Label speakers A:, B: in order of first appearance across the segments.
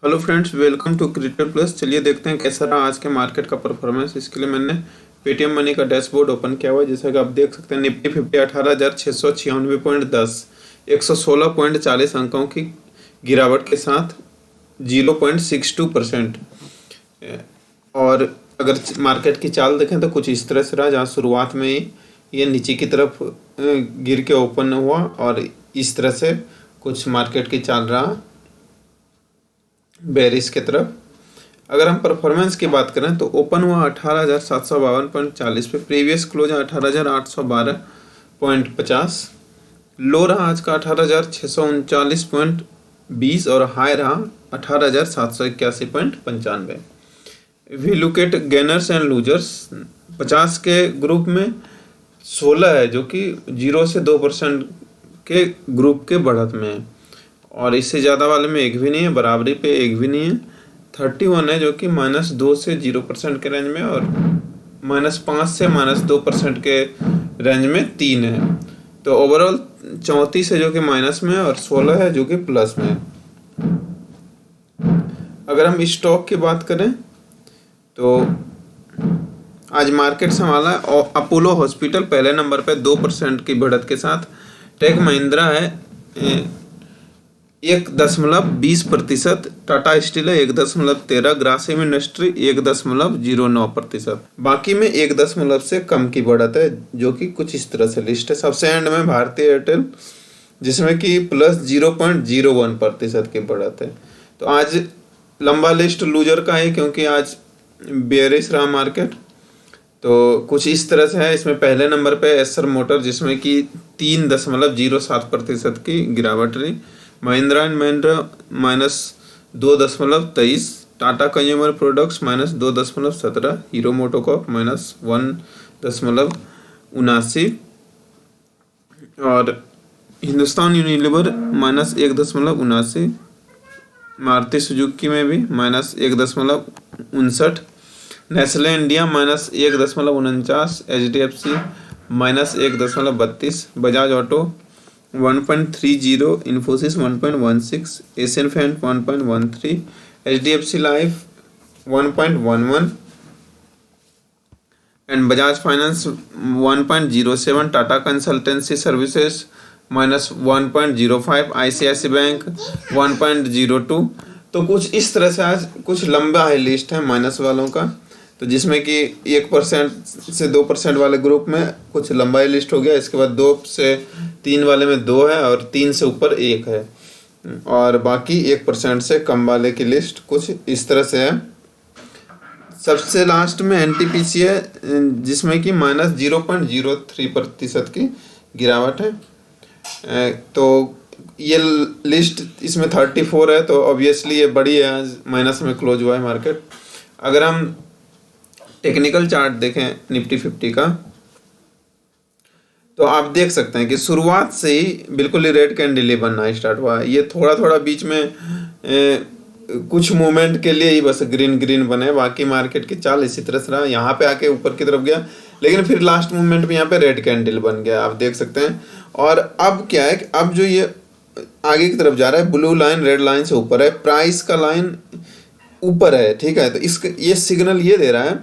A: Hello friends, welcome to cricket plus. चलिए देखते हैं कैसा रहा आज के मार्केट का परफॉर्मेंस। इसके लिए मैंने पेटीएम मनी का डैशबोर्ड ओपन किया हुआ है। जैसा कि आप देख सकते हैं, निफ्टी 50 18,696.10 116.40 अंकों की गिरावट के साथ 0.62%। और अगर मार्केट की चाल देखें तो कुछ इस तरह से रहा, जहाँ शुरुआत में ही ये नीचे की तरफ गिर के ओपन हुआ और इस तरह से कुछ मार्केट की चाल रहा बेरिस की तरफ। अगर हम परफॉर्मेंस की बात करें तो ओपन हुआ 18,752.40 पे, प्रीवियस क्लोज 18,812.50, लो रहा आज का 18,639.20 और हाई रहा 18,781.95। We look at gainers and losers. 50 के ग्रुप में 16 है जो कि 0 से 2% के ग्रुप के बढ़त में है, और इससे ज़्यादा वाले में एक भी नहीं है, बराबरी पे एक भी नहीं है। 31 है जो कि -2 से 0% के रेंज में, और -5 से -2% के रेंज में 3 है। तो ओवरऑल 34 है जो कि माइनस में है, और 16 है जो कि प्लस में है। अगर हम स्टॉक की बात करें तो आज मार्केट संभाला है और अपोलो हॉस्पिटल पहले नंबर पे 2% की बढ़त के साथ। टेक महिंद्रा है 1.20%, टाटा स्टील है 1.13%, ग्रासिम इंडस्ट्री 1.09%। बाकी में 1 से कम की बढ़त है, जो कि कुछ इस तरह से लिस्ट है। सबसे एंड में भारतीय एयरटेल, जिसमें कि +0.01% की बढ़त है। तो आज लंबा लिस्ट लूजर का है, क्योंकि आज बेयरिश रहा मार्केट। तो कुछ इस तरह से है। इसमें पहले नंबर पे एसर मोटर, जिसमें कि 3.07% की गिरावट रही। Mahindra and Mahindra -2.23, Tata consumer products -2.17, hero MotoCorp -1.79, और हिंदुस्तान यूनिलीवर -1.79, मारुति सुजुकी में भी -1.59, Nestle India -1.49, HDFC -1.32, Bajaj auto 1.30, Infosys 1.16, Asian paint 1.13, HDFC life 1.11 and Bajaj finance 1.07, Tata consultancy services -1.05, ICICI bank 1.02। तो कुछ इस तरह से आज कुछ लंबा है लिस्ट है माइनस वालों का। तो जिसमें कि 1% से 2% वाले ग्रुप में कुछ लंबा ही लिस्ट हो गया। इसके बाद 2 से 3 वाले में 2 है, और 3 से ऊपर 1 है, और बाकी 1% से कम वाले की लिस्ट कुछ इस तरह से है। सबसे लास्ट में NTPC है, जिसमें कि -0.03% की गिरावट है। तो ये लिस्ट इसमें 34 है, तो ऑब्वियसली ये बड़ी है, आज माइनस में क्लोज हुआ है मार्केट। अगर हम टेक्निकल चार्ट देखें निफ्टी 50 का, तो आप देख सकते हैं कि शुरुआत से ही बिल्कुल ही रेड कैंडल बनना स्टार्ट हुआ है। ये थोड़ा थोड़ा बीच में कुछ मोमेंट के लिए ही बस ग्रीन ग्रीन बने, बाकी मार्केट की चाल इसी तरह से रहा। यहाँ पे आके ऊपर की तरफ गया, लेकिन फिर लास्ट मोमेंट में यहाँ पे रेड कैंडल बन गया, आप देख सकते हैं। और अब क्या है कि अब जो ये आगे की तरफ जा रहा है, ब्लू लाइन रेड लाइन से ऊपर है, प्राइस का लाइन ऊपर है, ठीक है। तो इसका ये सिग्नल ये दे रहा है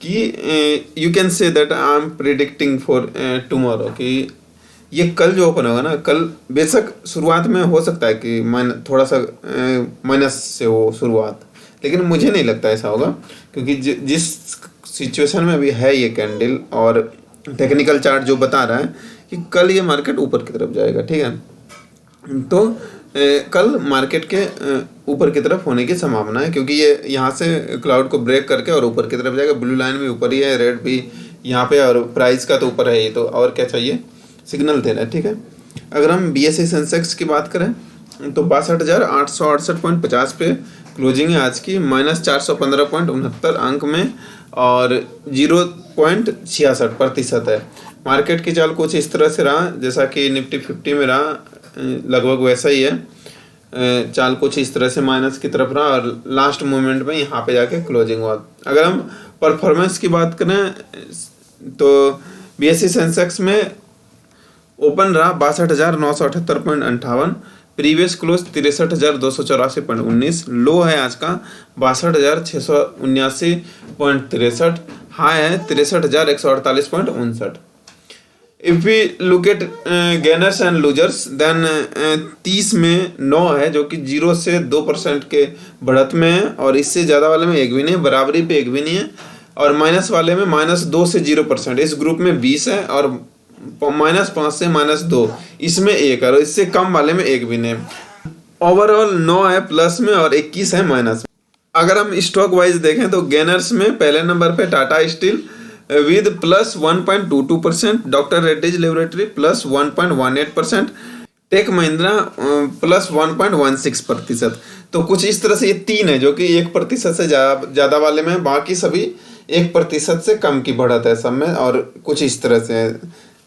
A: कि you can say that I am predicting for tomorrow, कि ये कल जो ओपन होगा ना, कल बेशक शुरुआत में हो सकता है कि थोड़ा सा माइनस से हो शुरुआत, लेकिन मुझे नहीं लगता ऐसा होगा, क्योंकि जिस सिचुएशन में अभी है ये कैंडल, और टेक्निकल चार्ट जो बता रहा है कि कल ये मार्केट ऊपर की तरफ जाएगा, ठीक है। तो कल मार्केट के ऊपर की तरफ होने की संभावना है, क्योंकि ये यहाँ से क्लाउड को ब्रेक करके और ऊपर की तरफ जाएगा। ब्लू लाइन भी ऊपर ही है, रेड भी यहाँ पे, और प्राइस का तो ऊपर है ही, तो और क्या चाहिए, सिग्नल दे रहा है, ठीक है। अगर हम BSE सेंसेक्स की बात करें तो 62,868.50 पे क्लोजिंग है आज की, -415.69 अंक में, और 0.66% है। मार्केट की चाल कुछ इस तरह से रहा, जैसा कि निफ्टी 50 में रहा, लगभग वैसा ही है। चाल कुछ इस तरह से माइनस की तरफ रहा, और लास्ट मोमेंट में यहाँ पे जाके क्लोजिंग हुआ। अगर हम परफॉर्मेंस की बात करें तो BSE सेंसेक्स में ओपन रहा 62,978.58, प्रीवियस क्लोज 63,284.19, लो है आज का 62,679.63, हाई है 63,148.59। If we look at gainers and losers then 30 में 9 है जो कि 0 से 2% के बढ़त में है, और इससे ज़्यादा वाले में एक भी नहीं है, बराबरी पे एक भी नहीं है, और माइनस वाले में -2 से 0%। इस ग्रुप में 20 है और -5 से -2 इसमें एक है, और इससे कम वाले में एक भी नहीं है। ओवरऑल 9 है प्लस में और 21 है माइनस में। अगर हम स्टॉक वाइज देखें तो गेनर्स में पहले नंबर पे Tata steel with +1.22%, doctor Reddy's laboratory +1.18%, tech Mahindra +1.16%। तो कुछ इस तरह से ये तीन है जो कि 1% से ज़्यादा वाले में, बाकी सभी 1% से कम की बढ़त है सब में, और कुछ इस तरह से है,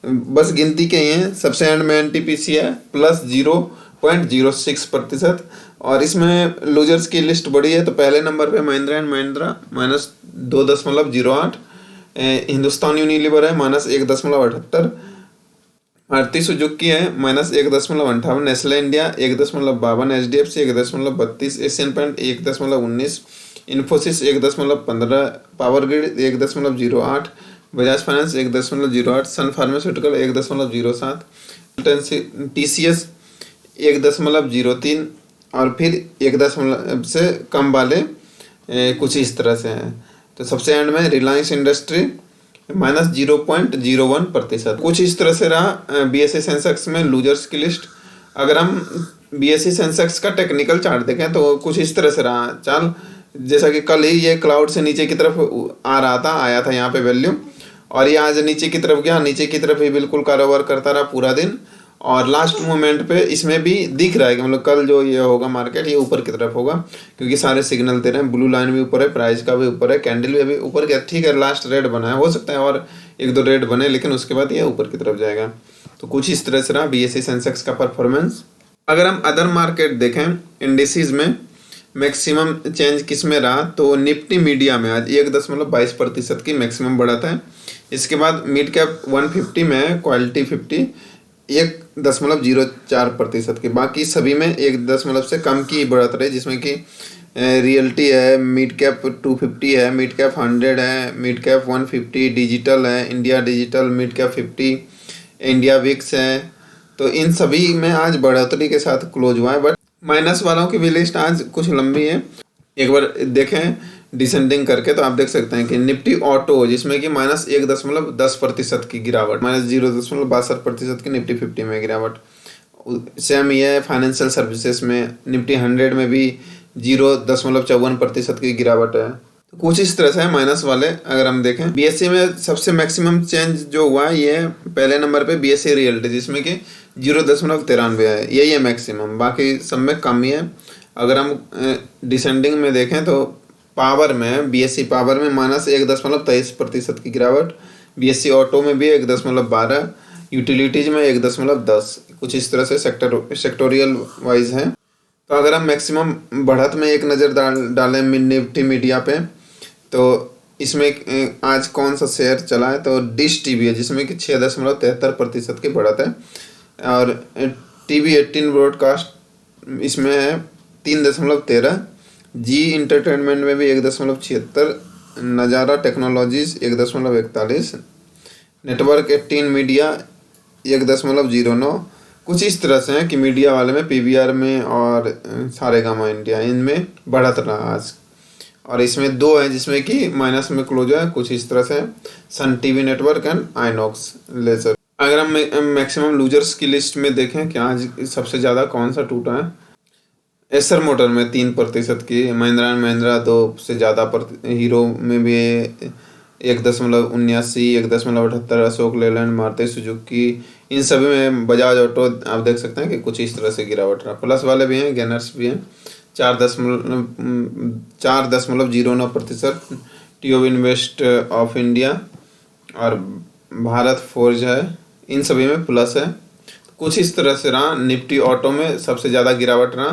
A: बस गिनती के ही हैं। सबसे एंड में एनटीपीसी है +0.06%, और इसमें लूजर्स की लिस्ट बड़ी है। तो पहले नंबर पे महिंद्रा एंड महिंद्रा -2.08, हिंदुस्तान यूनिलीवर है -1.78, मारुति सुजुकी है -1.58, Nestle India 1.52, HDFC 1.32, Asian paint 1.19, Infosys 1.15, power grid 1.08, Bajaj finance 1.08, sun pharmaceutical 1.07, TCS 1.03, और फिर 1 से कम वाले कुछ इस तरह से हैं। तो सबसे एंड में रिलायंस इंडस्ट्री -0.01%। कुछ इस तरह से रहा बीएसई सेंसेक्स में लूजर्स की लिस्ट। अगर हम बीएसई सेंसेक्स का टेक्निकल चार्ट देखें तो कुछ इस तरह से रहा चाल, जैसा कि कल ही ये क्लाउड से नीचे की तरफ आया था यहाँ पे वैल्यू, और ये आज नीचे की तरफ गया, नीचे की तरफ ही बिल्कुल कारोबार करता रहा पूरा दिन, और लास्ट मोमेंट पे इसमें भी दिख रहा है कि मतलब कल जो ये होगा मार्केट ये ऊपर की तरफ होगा, क्योंकि सारे सिग्नल दे रहे हैं। ब्लू लाइन भी ऊपर है, प्राइस का भी ऊपर है, कैंडल भी अभी ऊपर गया, ठीक है लास्ट रेड बना है, हो सकता है और 1-2 रेड बने, लेकिन उसके बाद ये ऊपर की तरफ जाएगा। तो कुछ इस तरह से रहा बीएसई सेंसेक्स का परफॉर्मेंस। अगर हम अदर मार्केट देखें इंडिसेस में मैक्सिमम चेंज किस में रहा, तो निफ्टी मीडिया में आज 1.22% की मैक्सिमम बढ़त है। इसके बाद मिड कैप 150 में है, क्वालिटी 50 1.04% की, बाकी सभी में 1 से कम की बढ़त रही, जिसमें कि रियल्टी है, मिड कैप 250 है, मिड कैप 100 है, मिड कैप 150, डिजिटल है, India digital mid cap 50, India VIX है। तो इन सभी में आज बढ़ोतरी के साथ क्लोज हुआ है, बट माइनस वालों की भी लिस्ट आज कुछ लंबी है। एक बार देखें डिसेंडिंग करके तो आप देख सकते हैं कि निफ्टी ऑटो जिसमें कि -1.10% की गिरावट, -0.62% की निफ्टी 50 में गिरावट। सेम ये है फाइनेंशियल सर्विसेज में, निफ्टी 100 में भी 0.54% की गिरावट है। तो कुछ इस तरह से है माइनस वाले। अगर हम देखें बीएससी में सबसे मैक्सिमम चेंज जो हुआ है ये पहले नंबर पे बीएससी रियल्टी, जिसमें कि 0.93 है, यही है मैक्सिमम, बाकी सब में कम ही है। अगर हम डिसेंडिंग में देखें तो पावर में, बीएससी पावर में -1.23% की गिरावट, बीएससी ऑटो में भी 1.12, यूटिलिटीज में 1.10, कुछ इस तरह से सेक्टोरियल वाइज है। तो अगर हम मैक्सिमम बढ़त में एक नज़र डालें निफ्टी मीडिया पे, तो इसमें आज कौन सा शेयर चला है, तो डिश टीवी है जिसमें कि 6.73% की बढ़त है, और टीवी 18 ब्रॉडकास्ट इसमें है 3.13, जी इंटरटेनमेंट में भी 1.76, नज़ारा टेक्नोलॉजीज 1.41, नेटवर्क 18 मीडिया 1.09। कुछ इस तरह से है कि मीडिया वाले में, पीवीआर में और सारेगामा इंडिया इनमें बढ़त रहा आज, और इसमें 2 है जिसमें कि माइनस में क्लोज है। कुछ इस तरह से Sun TV network and INOX leisure. अगर हम मैक्सिमम लूजर्स की लिस्ट में देखें कि आज सबसे ज़्यादा कौन सा टूटा है, एसर मोटर में 3% की, महिंद्रा एंड महिंद्रा 2 से ज़्यादा, हीरो में भी 1.79, 1.78, अशोक लेलैंड, मारुति सुजुकी, इन सभी में, बजाज ऑटो आप देख सकते हैं कि कुछ इस तरह से गिरावट रहा। प्लस वाले भी हैं, गेनर्स भी हैं 4.09%, टीओ इन्वेस्ट ऑफ इंडिया और भारत फोर्ज है, इन सभी में प्लस है। कुछ इस तरह से रहा। निफ्टी ऑटो में सबसे ज़्यादा गिरावट रहा।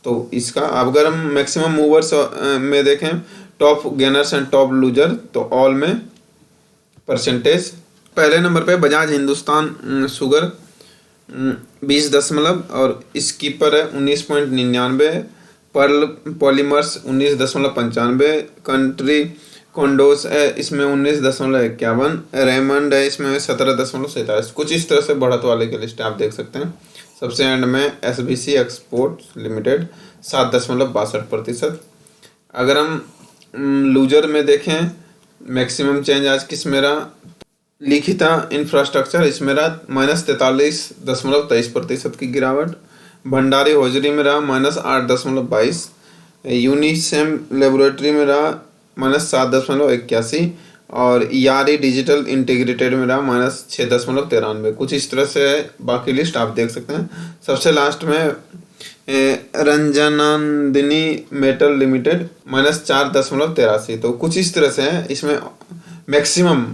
A: तो इसका अगर हम मैक्सिमम मूवर्स में देखें, top gainers and top loser, तो ऑल में परसेंटेज पहले नंबर पे बजाज हिंदुस्तान शुगर 20 दशमलव, और स्कीपर है 19.99, पर्ल पॉलीमर्स 19.95, कंट्री कॉन्डोस है इसमें 19.51, रेमंड है इसमें 17.47। कुछ इस तरह से बढ़त वाले की लिस्ट आप देख सकते हैं। सबसे एंड में SBC एक्सपोर्ट लिमिटेड 7.62%। अगर हम लूजर में देखें, मैक्सिमम चेंज आज किस में रहा, लिखिता इंफ्रास्ट्रक्चर इसमें रहा -43.23% की गिरावट। भंडारी होजरी में रहा -8.22, यूनिसेम लेबोरेटरी में रहा -7.81, और यारी डिजिटल इंटीग्रेटेड में रहा -6.93। कुछ इस तरह से बाकी लिस्ट आप देख सकते हैं। सबसे लास्ट में रंजनानंदिनी मेटल लिमिटेड -4.83। तो कुछ इस तरह से है इसमें मैक्सिमम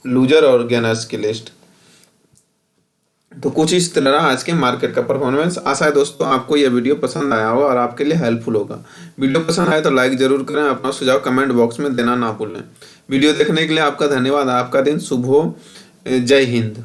A: लूजर और गेनर्स की लिस्ट। तो कुछ इस तरह आज के मार्केट का परफॉर्मेंस। आशा है दोस्तों आपको यह वीडियो पसंद आया होगा और आपके लिए हेल्पफुल होगा। वीडियो पसंद आए तो लाइक जरूर करें, अपना सुझाव कमेंट बॉक्स में देना ना भूलें। वीडियो देखने के लिए आपका धन्यवाद। आपका दिन शुभ हो। जय हिंद।